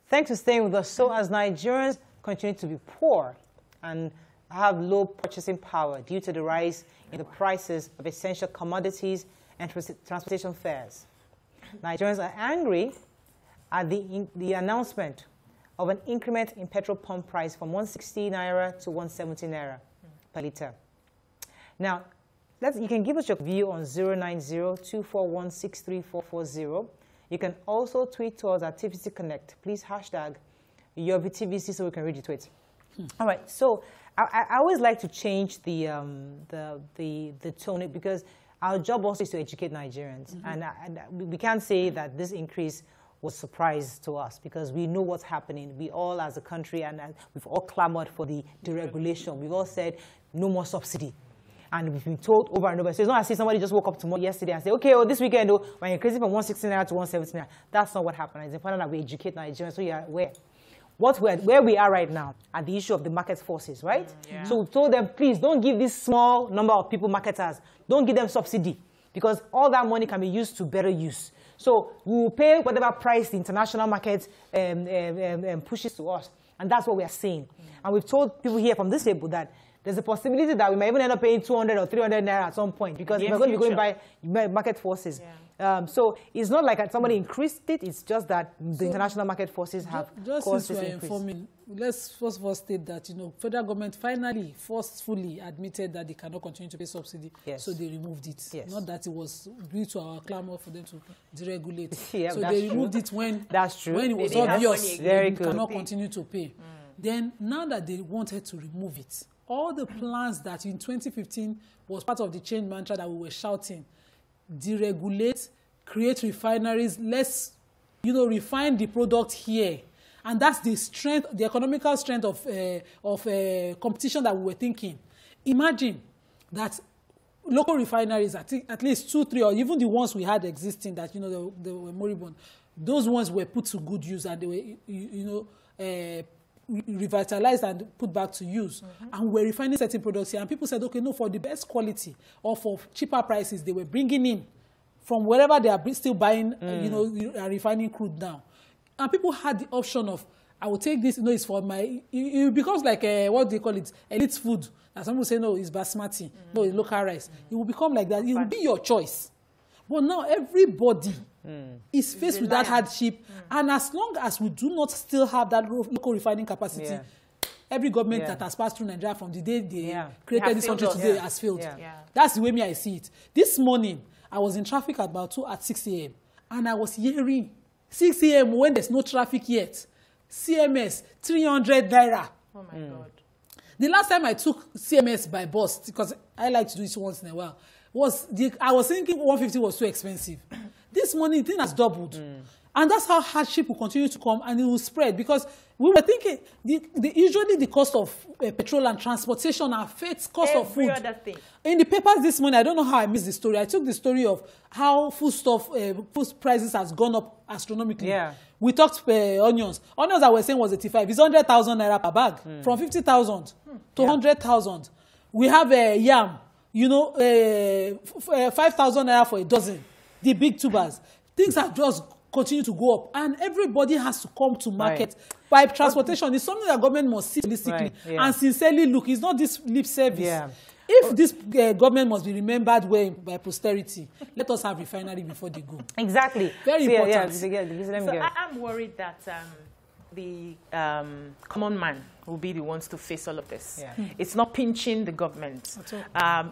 Thanks for staying with us. So as Nigerians continue to be poor and have low purchasing power due to the rise in the prices of essential commodities and transportation fares, Nigerians are angry at the announcement of an increment in petrol pump price from 160 naira to 170 naira per litre. Now, you can give us your view on 090-241-63440. You can also tweet to us at TVC Connect. Please hashtag your VTVC so we can read your tweets. All right, so I always like to change the tone because our job also is to educate Nigerians. And we can't say that this increase was a surprise to us because we know what's happening. We all as a country, and we've all clamored for the deregulation. We've all said no more subsidy. And we've been told over and over. So it's not as if somebody just woke up yesterday and said, okay, well, this weekend, we're increasing from 160 naira to 170 naira. That's not what happened. It's important that we educate Nigerians so you are aware. Where we are right now at the issue of the market forces, right? So we told them, please, don't give this small number of people marketers. Don't give them subsidy because all that money can be used to better use. So we will pay whatever price the international market pushes to us. And that's what we are seeing. And we've told people here from this table that there's a possibility that we might even end up paying 200 or 300 naira at some point because we're going to be going by market forces. So it's not like somebody increased it. It's just that the international market forces have caused this increase. Let's first of all state that federal government finally forcefully admitted that they cannot continue to pay subsidy, so they removed it. Not that it was due to our clamor for them to deregulate. So they removed it when it was obvious they cannot continue to pay. Then now that they wanted to remove it, all the plans that in 2015 was part of the change mantra that we were shouting, deregulate, create refineries, let's refine the product here. And that's the strength, the economical strength of competition that we were thinking. Imagine that local refineries, at least 2, 3, or even the ones we had existing that they were moribund, those ones were put to good use and they were revitalized and put back to use. And we're refining certain products here. And people said, okay, no, for the best quality or for cheaper prices, they were bringing in from wherever they are still buying, refining crude now. And people had the option of, I will take this, it's for my, it becomes like, what do they call it, elite food. And some people say, no, it's basmati, no, it's local rice. It will become like that. It will be your choice. But now everybody is faced with that hardship. And as long as we do not still have that local refining capacity, every government that has passed through Nigeria from the day they created this country today has failed. That's the way I see it. This morning, I was in traffic at about 6 a.m. And I was hearing 6 a.m. when there's no traffic yet. CMS, 300 naira. Oh my God. The last time I took CMS by bus, because I like to do it once in a while, I was thinking 150 was too expensive. This morning, the thing has doubled. And that's how hardship will continue to come and it will spread because we were thinking usually the cost of petrol and transportation affects cost of food. Every other thing. In the papers this morning, I don't know how I missed the story. I took the story of how food prices has gone up astronomically. We talked onions. Onions I was saying was 85. It's 100,000 naira per bag from 50,000 to 100,000. We have yam, 5,000 naira for a dozen. The big tubers. Things have just continue to go up, and everybody has to come to market. By transportation, it's something that government must see holistically and sincerely look. It's not this lip service. If this government must be remembered well by posterity, let us have refinery before they go. Exactly. Very important. So I'm worried that the common man will be the ones to face all of this. It's not pinching the government.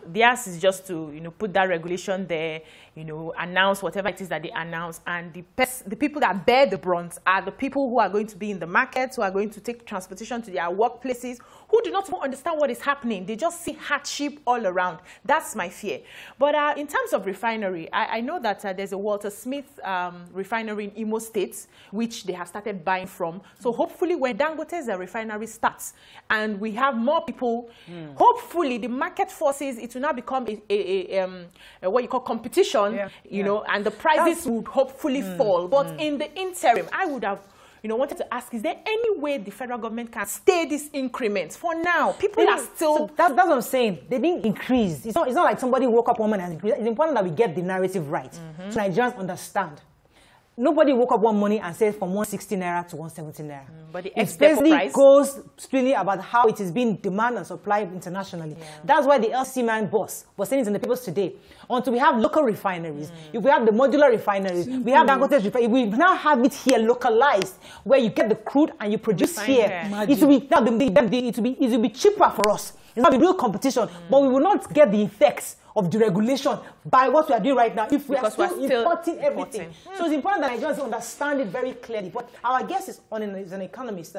Theirs is just to put that regulation there, announce whatever it is that they announce, and the people that bear the brunt are the people who are going to be in the markets, who are going to take transportation to their workplaces, who do not even understand what is happening. They just see hardship all around. That's my fear. But in terms of refinery, I know that there's a Walter Smith refinery in Imo State, which they have started buying from. So hopefully when Dangote's refinery starts and we have more people, hopefully the market forces, it will now become a what you call competition, and the prices would hopefully fall. But in the interim, I would have wanted to ask, is there any way the federal government can stay these increments? For now, people are still... So that's what I'm saying. They didn't increase. It's not like somebody woke up one morning and increased. It's important that we get the narrative right. So Nigerians understand. nobody woke up one morning and said from 160 naira to 170 naira. But the it basically goes strictly about how it is being demand and supply internationally. Yeah. That's why the IPMAN boss was saying it in the papers today. Until we have local refineries, if we have the modular refineries, we have Dangote's refinery, we now have it here localized, where you get the crude and you produce here. It will be cheaper for us. It's not a real competition, but we will not get the effects of deregulation by what we are doing right now if we are still importing everything. So it's important that Nigerians understand it very clearly. But our guest is an economist,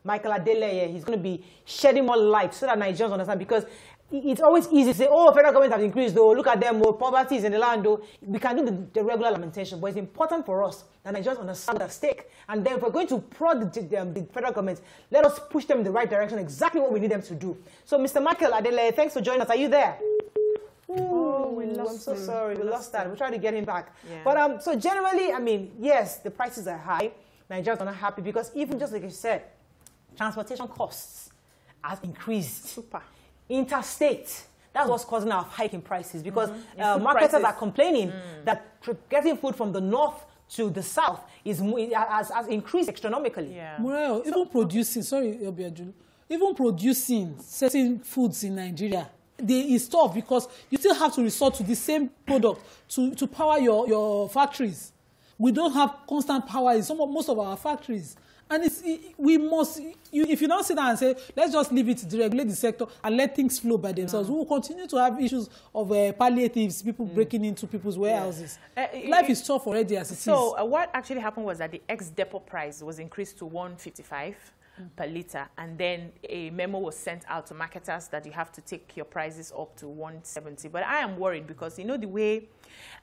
Michael Adeleye. He's going to be shedding more light so that Nigerians understand, because it's always easy to say, oh, federal government has increased, though, look at them, oh, poverty is in the land, though. We can do the regular lamentation, but it's important for us that Nigerians understand the stake. And then if we're going to prod the federal government, let us push them in the right direction, exactly what we need them to do. So, Mr. Michael Adeleye, thanks for joining us. Are you there? Ooh, I'm so sorry. We lost that. We're trying to get him back. Yeah. But so generally, I mean, yes, the prices are high. Nigerians are not happy because even just like you said, transportation costs have increased. Super. Interstate. That's what's causing our hike in prices, because marketers are complaining that getting food from the north to the south has increased astronomically. Yeah. Morel, even producing, sorry, even producing certain foods in Nigeria, it's tough because you still have to resort to the same product to power your factories. We don't have constant power in most of our factories. And we must, if you don't sit down and say, let's just leave it to deregulate the sector and let things flow by themselves, we will continue to have issues of palliatives, people breaking into people's warehouses. Life is tough already as it is. So what actually happened was that the ex-depot price was increased to 155 per litre, and then a memo was sent out to marketers that you have to take your prices up to 170. But I am worried because, you know, the way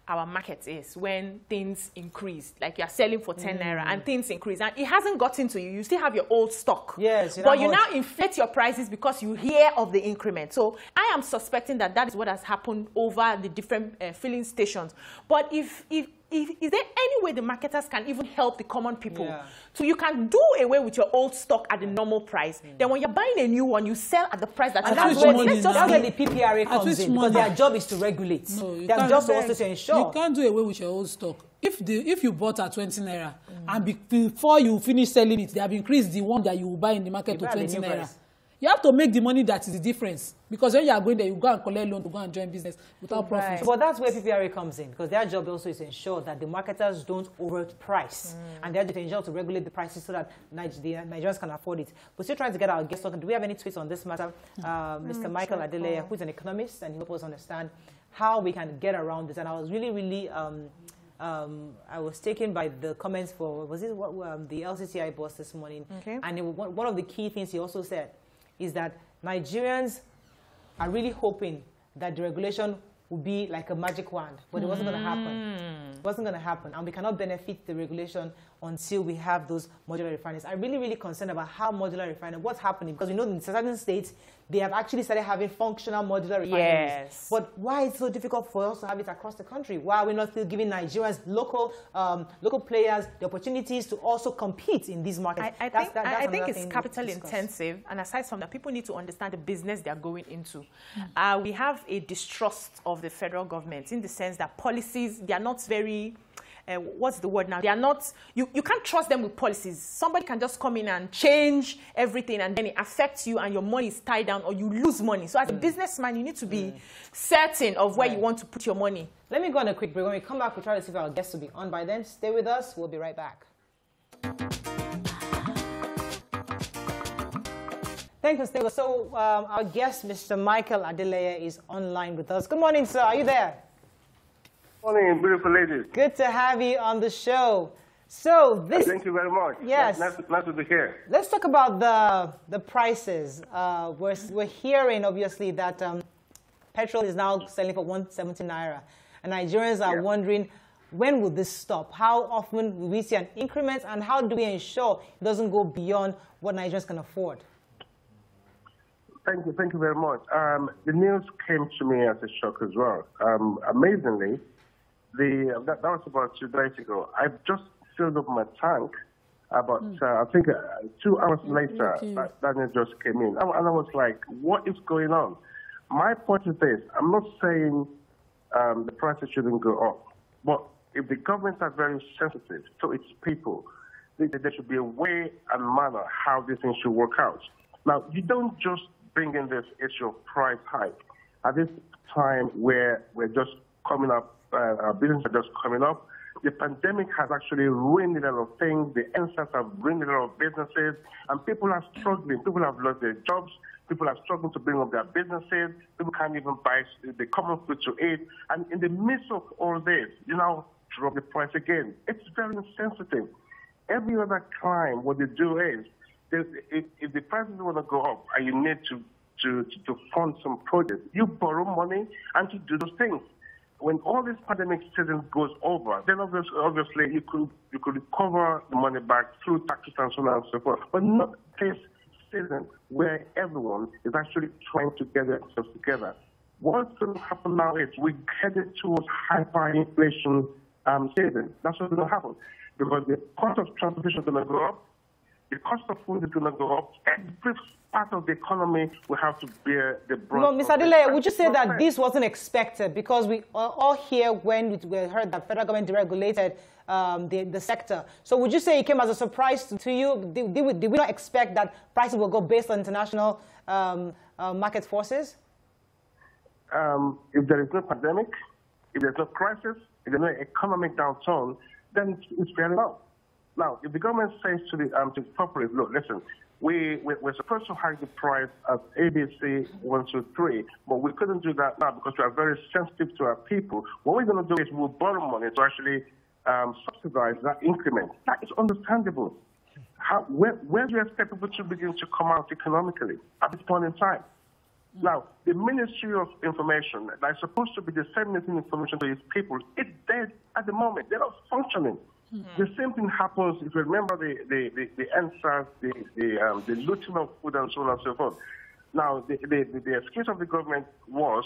our market is, when things increase, like you're selling for 10 naira and things increase, and it hasn't gotten to you, you still have your old stock. Yes, but you now inflate your prices because you hear of the increment. So I am suspecting that that is what has happened over the different filling stations. But is there any way the marketers can even help the common people? Yeah. So you can do away with your old stock at the normal price. Then when you're buying a new one, you sell at the price that you have. That's where the PPRA comes in, because their job is to regulate. No, their job is also to ensure. You can't do away with your old stock. If you bought at 20 naira and before you finish selling it, they have increased the one that you will buy in the market to 20 naira. Price. You have to make the money that is the difference. Because when you are going there, you go and collect loan to go and join business without profit. But that's where PPRA comes in, because their job also is to ensure that the marketers don't overprice. And they're to ensure to regulate the prices so that Nigerians can afford it. We're still trying to get our guests talking. Do we have any tweets on this matter? Mr. Michael Adeleye, who's an economist, and he helps us understand how we can get around this. And I was really, I was taken by the comments for, was it the LCCI boss this morning? Okay. And one of the key things he also said is that Nigerians are really hoping that the regulation will be like a magic wand, but it wasn't going to happen. It wasn't going to happen, and we cannot benefit the regulation until we have those modular refineries. I'm really concerned about how modular refinery, what's happening, because we know in certain states, they have actually started having functional modular refineries. Yes. But why is it so difficult for us to have it across the country? Why are we not still giving Nigerians, local players, the opportunities to also compete in these markets? I think it's capital intensive, and aside from that, people need to understand the business they are going into. We have a distrust of the federal government in the sense that policies, they are not very... what's the word now? They are not, you can't trust them with policies. Somebody can just come in and change everything, and then it affects you and your money is tied down or you lose money. So as a businessman, you need to be certain of where you want to put your money. Let me go on a quick break. When we come back, we'll try to see if our guests will be on by then. Stay with us. We'll be right back. Thanks for staying with us. So our guest, Mr. Michael Adeleye, is online with us. Good morning, sir. Are you there? Morning, beautiful ladies. Good to have you on the show. So this. Thank you very much. Yes. Nice to be here. Let's talk about the prices. We're hearing obviously that petrol is now selling for 170 naira, and Nigerians are wondering, when will this stop? How often will we see an increment, and how do we ensure it doesn't go beyond what Nigerians can afford? Thank you very much. The news came to me as a shock as well. Amazingly. That was about 2 days ago. I've just filled up my tank. About, I think, 2 hours later, that news just came in. And I was like, what is going on? My point is this. I'm not saying the prices shouldn't go up. But if the governments are very sensitive to its people, there should be a way and manner how these things should work out. Now, you don't just bring in this issue of price hike at this time where we're just coming up, our businesses are just coming up. The pandemic has actually ruined a lot of things. The NSAS have ruined a lot of businesses, and people are struggling. People have lost their jobs. People are struggling to bring up their businesses. People can't even buy the common food to eat. And in the midst of all this, you now drop the price again. It's very insensitive. Every other time, what they do is, if the prices want to go up and you need to fund some projects, you borrow money and to do those things. When all this pandemic season goes over, then obviously you could recover the money back through taxes and so on and so forth. But not this season where everyone is actually trying to get themselves together. What's going to happen now is we're headed towards hyperinflation season. That's what's going to happen. Because the cost of transportation is going to go up, the cost of food is going to go up, every part of the economy will have to bear the brunt. No, Mr. Adile, would you say that this wasn't expected? Because we all here when we heard that federal government deregulated the sector. So would you say it came as a surprise to you? Did we not expect that prices will go based on international market forces? If there is no pandemic, if there's no crisis, if there's no economic downturn, then it's fair enough. Now, if the government says to the populace, look, listen, we're supposed to hike the price at ABC 1, 2, 3, but we couldn't do that now because we are very sensitive to our people. What we're going to do is we'll borrow money to actually subsidize that increment. That is understandable. Where do you expect people to begin to come out economically at this point in time? Now, the Ministry of Information that is supposed to be disseminating information to its people is dead at the moment. They're not functioning. The same thing happens if you remember the NSAS, the looting of food and so on and so forth. Now, the excuse of the government was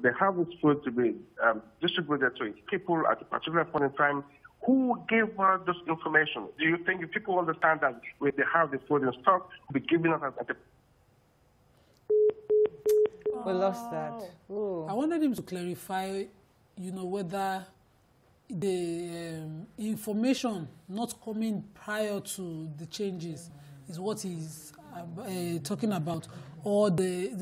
they have this food to be distributed to its people at a particular point in time. Who gave us this information? Do you think if people understand that when they have the food in stock, be giving us at the... We lost that. Ooh. I wanted him to clarify, whether the information not coming prior to the changes is what he's talking about, or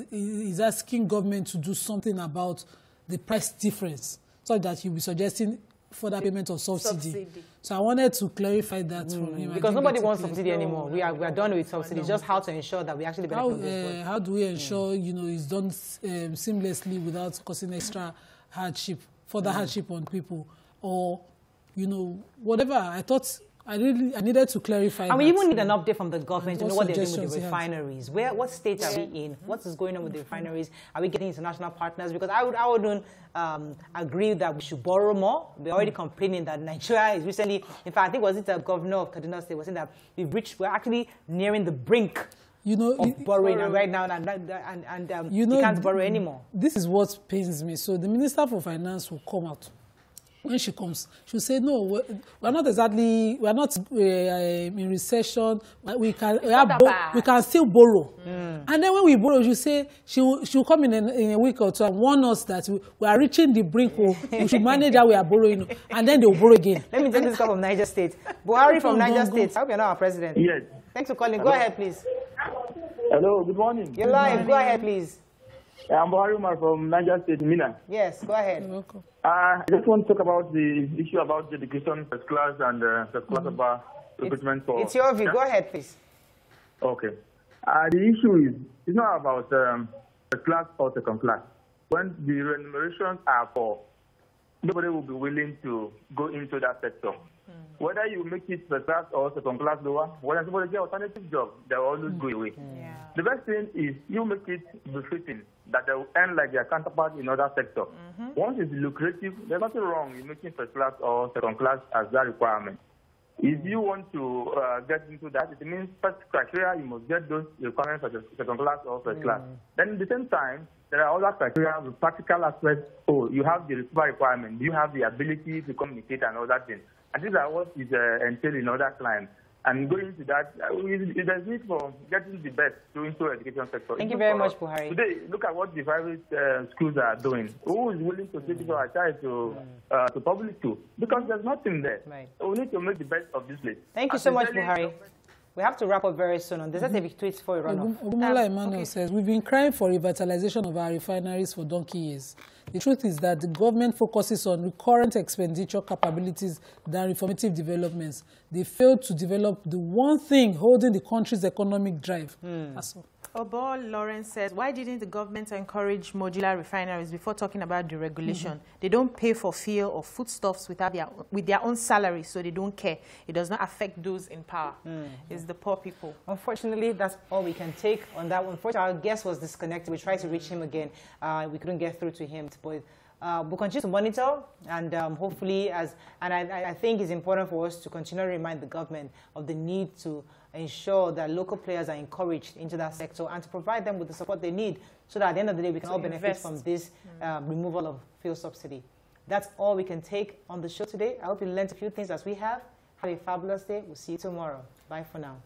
he's asking government to do something about the price difference, so that he'll be suggesting further payment of subsidy. So I wanted to clarify that from him. Because nobody wants subsidy anymore. We are done with subsidy. Just how to ensure that we actually benefit from this. How do we ensure it's done seamlessly without causing extra hardship, further hardship on people, or whatever? I thought I needed to clarify. And we even need an update from the government to know what they're doing with the refineries. What state are we in? What is going on with the refineries? Are we getting international partners? Because I wouldn't agree that we should borrow more. We're already complaining that Nigeria is recently, in fact, I think was it the governor of Kaduna State was saying that we're actually nearing the brink of borrowing right now, and you can't borrow anymore. This is what pains me. So the Minister for Finance will come out. When she comes, she'll say, no, we're not in recession. We can still borrow. And then when we borrow, she'll come in a week or two and warn us that we are reaching the brink. We should manage how we are borrowing. And then they'll borrow again. Let me take this call from Niger State. Buhari from Niger State. I hope you're not our president. Yes. Thanks for calling. Go ahead, please. Hello, good morning. You're live. Go ahead, please. I'm Buhari from Niger State, Mina. Yes, go ahead. You're welcome. I just want to talk about the issue about the education first class and first class about recruitment for... It's your view. Go ahead, please. Okay. The issue is, it's not about first class or second class. When the remunerations are poor, nobody will be willing to go into that sector. Whether you make it first class or second class lower, when somebody get alternative job, they will always go away. The best thing is you make it befitting that they will earn like their counterpart in other sector. Once it's lucrative, there's nothing wrong in making first class or second class as that requirement. If you want to get into that, it means first criteria, you must get those requirements as a second class or first class. Then at the same time, there are other criteria with practical aspects. Oh, you have the requirement. Do you have the ability to communicate and all that thing? And these are what is entailed in other clients. And going to that, there's need for getting the best into education sector. Thank you very much, Buhari. Today, look at what the private schools are doing. Who is willing to take our child to public school? Because there's nothing there. Right. So we need to make the best of this place. Thank you so much, Buhari. We have to wrap up very soon on this. Let's take tweets for a run-off. Emmanuel says, we've been crying for revitalization of our refineries for donkey years. The truth is that the government focuses on recurrent expenditure capabilities than reformative developments. They failed to develop the one thing holding the country's economic drive. That's all. Obo Lawrence says, why didn't the government encourage modular refineries before talking about deregulation? They don't pay for fuel or foodstuffs with their own salary, so they don't care. It does not affect those in power. It's the poor people. Unfortunately, that's all we can take on that one. Unfortunately, our guest was disconnected. We tried to reach him again. We couldn't get through to him. But we'll continue to monitor, and hopefully, I think it's important for us to continue to remind the government of the need to ensure that local players are encouraged into that sector and to provide them with the support they need so that at the end of the day we can all benefit from this removal of fuel subsidy. That's all we can take on the show today. I hope you learned a few things as we have. Have a fabulous day. We'll see you tomorrow. Bye for now.